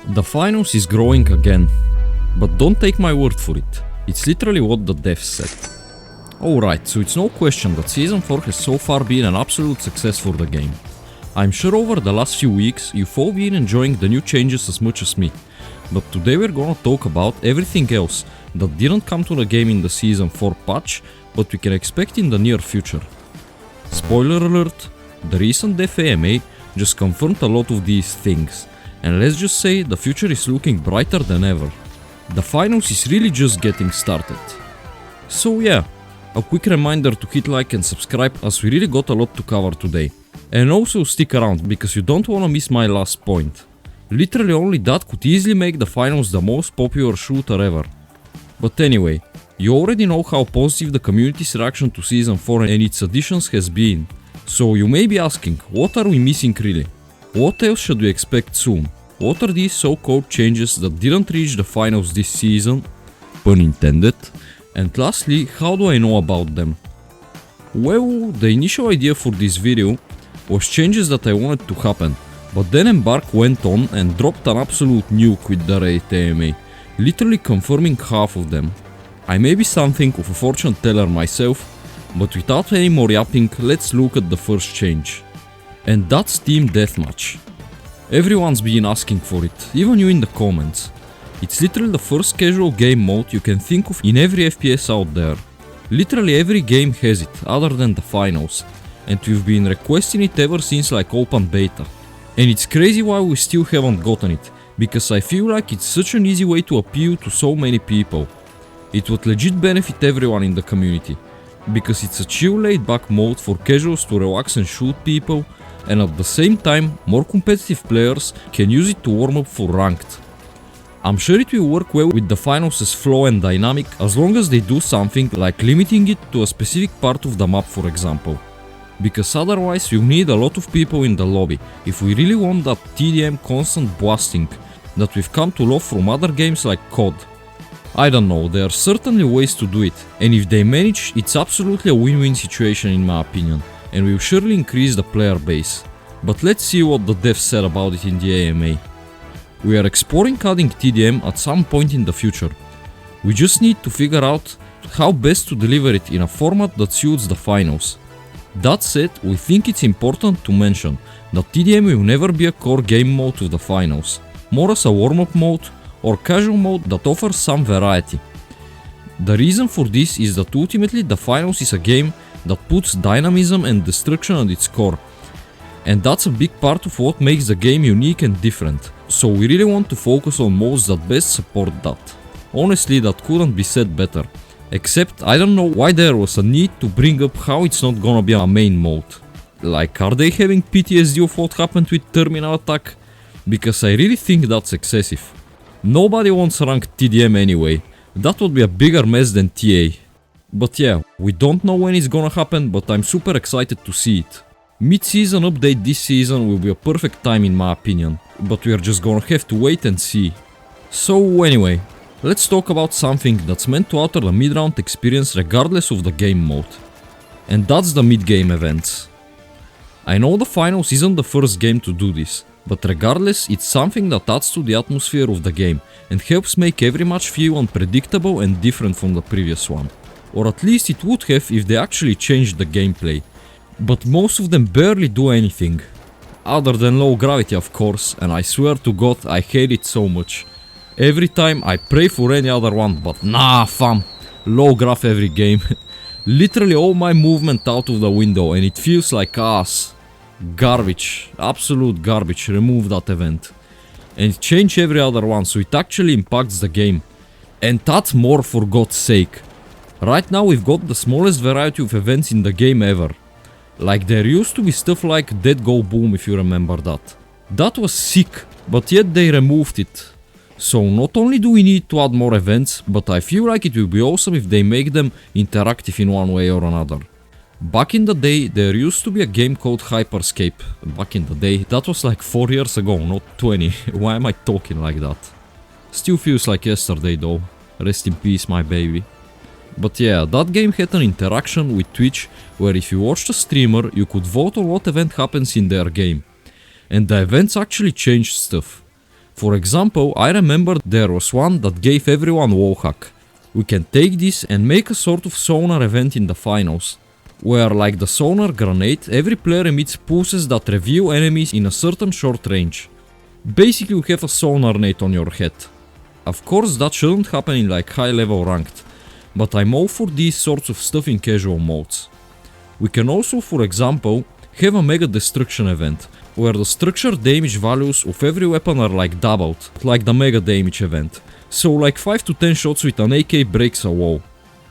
The finals is growing again, but don't take my word for it, it's literally what the devs said. Alright, so it's no question that Season 4 has so far been an absolute success for the game. I'm sure over the last few weeks you've all been enjoying the new changes as much as me, but today we're gonna talk about everything else that didn't come to the game in the Season 4 patch, but we can expect in the near future. Spoiler alert, the recent Def AMA just confirmed a lot of these things, and let's just say the future is looking brighter than ever. The finals is really just getting started. So yeah, a quick reminder to hit like and subscribe as we really got a lot to cover today. And also stick around because you don't wanna miss my last point. Literally only that could easily make the finals the most popular shooter ever. But anyway, you already know how positive the community's reaction to Season 4 and its additions has been. So you may be asking, what are we missing really? What else should we expect soon? What are these so-called changes that didn't reach the finals this season? Pun intended. And lastly, how do I know about them? Well, the initial idea for this video was changes that I wanted to happen, but then Embark went on and dropped an absolute nuke with the Raid AMA, literally confirming half of them. I may be something of a fortune teller myself, but without any more yapping, let's look at the first change. And that's Team Deathmatch. Everyone's been asking for it, even you in the comments. It's literally the first casual game mode you can think of in every FPS out there. Literally every game has it, other than the finals, and we've been requesting it ever since like open beta. And it's crazy why we still haven't gotten it, because I feel like it's such an easy way to appeal to so many people. It would legit benefit everyone in the community, because it's a chill laid back mode for casuals to relax and shoot people, and at the same time more competitive players can use it to warm up for ranked. I'm sure it will work well with the finals' flow and dynamic as long as they do something like limiting it to a specific part of the map, for example. Because otherwise you'll need a lot of people in the lobby if we really want that TDM constant blasting that we've come to love from other games like COD. I don't know, there are certainly ways to do it, and if they manage, it's absolutely a win-win situation in my opinion, and will surely increase the player base. But let's see what the devs said about it in the AMA. We are exploring adding TDM at some point in the future. We just need to figure out how best to deliver it in a format that suits the finals. That said, we think it's important to mention that TDM will never be a core game mode of the finals, more as a warm-up mode or casual mode that offers some variety. The reason for this is that ultimately the finals is a game that puts dynamism and destruction at its core, and that's a big part of what makes the game unique and different, so we really want to focus on modes that best support that. Honestly, that couldn't be said better. Except I don't know why there was a need to bring up how it's not gonna be a main mode. Like, are they having PTSD of what happened with Terminal Attack? Because I really think that's excessive. Nobody wants ranked TDM anyway, that would be a bigger mess than TA. But yeah, we don't know when it's gonna happen, but I'm super excited to see it. Mid-season update this season will be a perfect time in my opinion, but we are just gonna have to wait and see. So anyway, let's talk about something that's meant to alter the mid-round experience regardless of the game mode. And that's the mid-game events. I know the finals isn't the first game to do this, but regardless, it's something that adds to the atmosphere of the game and helps make every match feel unpredictable and different from the previous one. Or at least it would have if they actually changed the gameplay. But most of them barely do anything. Other than low gravity of course, and I swear to God I hate it so much. Every time I pray for any other one, but nah fam, low graph every game. Literally all my movement out of the window and it feels like ass. Garbage, absolute garbage, remove that event. And change every other one so it actually impacts the game. And that more for God's sake. Right now we've got the smallest variety of events in the game ever. Like there used to be stuff like Dead Go Boom if you remember that. That was sick, but yet they removed it. So not only do we need to add more events, but I feel like it will be awesome if they make them interactive in one way or another. Back in the day, there used to be a game called Hyperscape. Back in the day, that was like 4 years ago, not 20. Why am I talking like that? Still feels like yesterday though. Rest in peace, my baby. But yeah, that game had an interaction with Twitch where if you watched a streamer, you could vote on what event happens in their game. And the events actually changed stuff. For example, I remember there was one that gave everyone wallhack. We can take this and make a sort of sonar event in the finals, where like the sonar grenade, every player emits pulses that reveal enemies in a certain short range. Basically you have a sonar nade on your head. Of course that shouldn't happen in like high level ranked, but I'm all for these sorts of stuff in casual modes. We can also, for example, have a mega destruction event, where the structure damage values of every weapon are like doubled, like the mega damage event. So like 5 to 10 shots with an AK breaks a wall.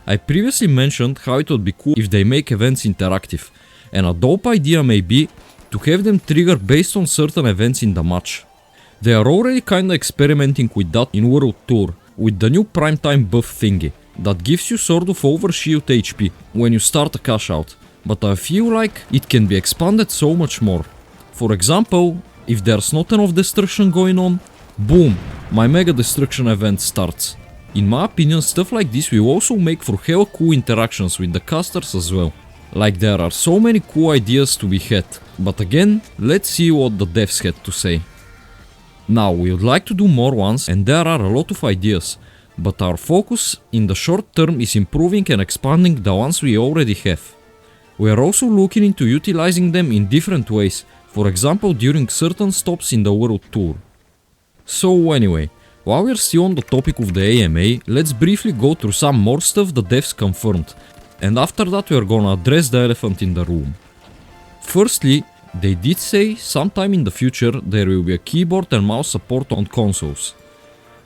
I previously mentioned how it would be cool if they make events interactive, and a dope idea may be to have them trigger based on certain events in the match. They are already kinda experimenting with that in World Tour, with the new primetime buff thingy, that gives you sort of overshield HP when you start a cash out, but I feel like it can be expanded so much more. For example, if there's not enough destruction going on, boom, my mega destruction event starts. In my opinion, stuff like this will also make for hella cool interactions with the casters as well. Like there are so many cool ideas to be had, but again, let's see what the devs had to say. Now, we would like to do more ones and there are a lot of ideas, but our focus in the short term is improving and expanding the ones we already have. We are also looking into utilizing them in different ways, for example during certain stops in the World Tour. So anyway, while we're still on the topic of the AMA, let's briefly go through some more stuff the devs confirmed, and after that we're gonna address the elephant in the room. Firstly, they did say sometime in the future there will be a keyboard and mouse support on consoles.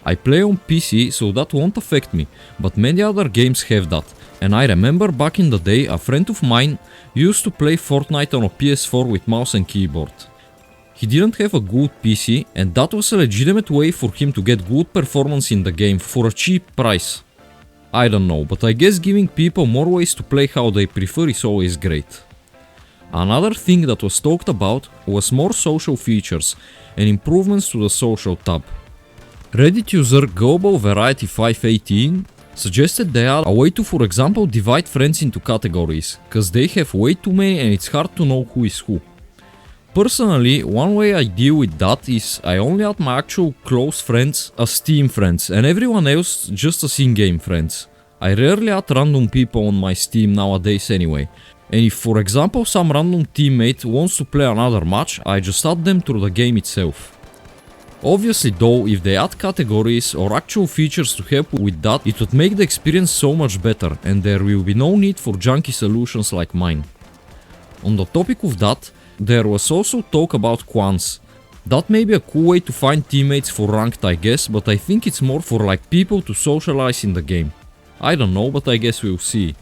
I play on PC so that won't affect me, but many other games have that, and I remember back in the day a friend of mine used to play Fortnite on a PS4 with mouse and keyboard. He didn't have a good PC and that was a legitimate way for him to get good performance in the game for a cheap price. I don't know, but I guess giving people more ways to play how they prefer is always great. Another thing that was talked about was more social features and improvements to the social tab. Reddit user Global Variety 518 suggested they are a way to, for example, divide friends into categories, cause they have way too many and it's hard to know who is who. Personally, one way I deal with that is I only add my actual close friends as Steam friends and everyone else just as in-game friends. I rarely add random people on my Steam nowadays anyway, and if for example some random teammate wants to play another match, I just add them through the game itself. Obviously though, if they add categories or actual features to help with that, it would make the experience so much better and there will be no need for junky solutions like mine. On the topic of that, there was also talk about quants. That may be a cool way to find teammates for ranked I guess, but I think it's more for like people to socialize in the game. I don't know, but I guess we'll see.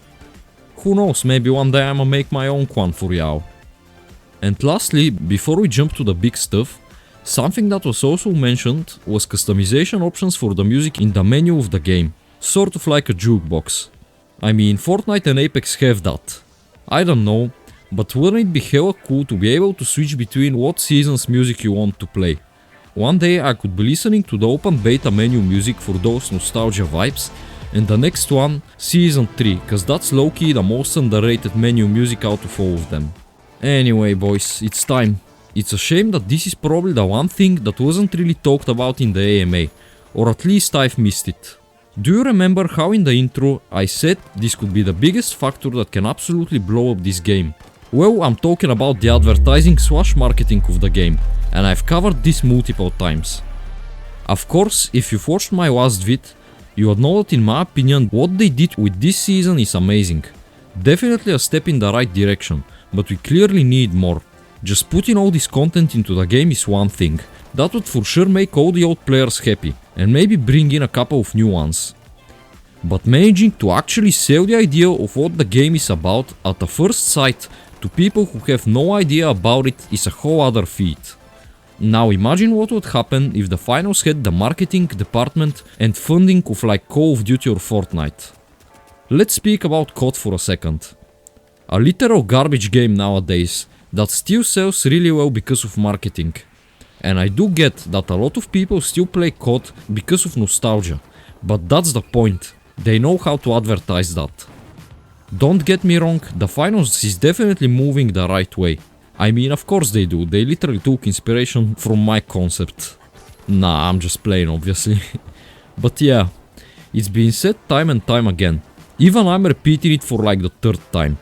Who knows, maybe one day I'ma make my own quant for Yao. And lastly, before we jump to the big stuff, something that was also mentioned was customization options for the music in the menu of the game, sort of like a jukebox. I mean, Fortnite and Apex have that. I don't know, but wouldn't it be hella cool to be able to switch between what season's music you want to play? One day I could be listening to the open beta menu music for those nostalgia vibes, and the next one, Season 3, cause that's low-key the most underrated menu music out of all of them. Anyway boys, it's time. It's a shame that this is probably the one thing that wasn't really talked about in the AMA, or at least I've missed it. Do you remember how in the intro I said this could be the biggest factor that can absolutely blow up this game? Well, I'm talking about the advertising / marketing of the game, and I've covered this multiple times. Of course, if you've watched my last vid, you would know that in my opinion what they did with this season is amazing. Definitely a step in the right direction, but we clearly need more. Just putting all this content into the game is one thing, that would for sure make all the old players happy, and maybe bring in a couple of new ones. But managing to actually sell the idea of what the game is about at the first sight to people who have no idea about it is a whole other feat. Now imagine what would happen if the finals had the marketing department and funding of like Call of Duty or Fortnite. Let's speak about COD for a second. A literal garbage game nowadays that still sells really well because of marketing. And I do get that a lot of people still play COD because of nostalgia, but that's the point, they know how to advertise that. Don't get me wrong, the finals is definitely moving the right way. I mean, of course they do, they literally took inspiration from my concept. Nah, I'm just playing, obviously. But yeah, it's been said time and time again. Even I'm repeating it for like the third time.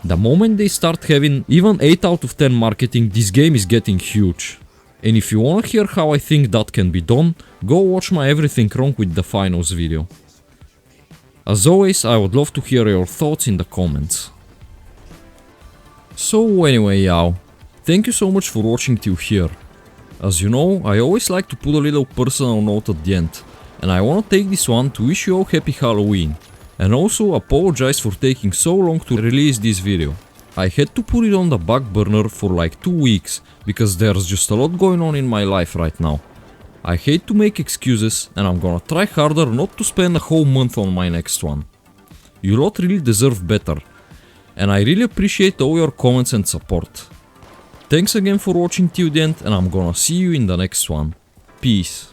The moment they start having even 8 out of 10 marketing, this game is getting huge. And if you wanna hear how I think that can be done, go watch my Everything Wrong with the Finals video. As always, I would love to hear your thoughts in the comments. So anyway, y'all, thank you so much for watching till here. As you know, I always like to put a little personal note at the end, and I wanna take this one to wish you all happy Halloween. And also apologize for taking so long to release this video. I had to put it on the back burner for like 2 weeks, because there's just a lot going on in my life right now. I hate to make excuses, and I'm gonna try harder not to spend a whole month on my next one. You lot really deserve better, and I really appreciate all your comments and support. Thanks again for watching till the end, and I'm gonna see you in the next one. Peace.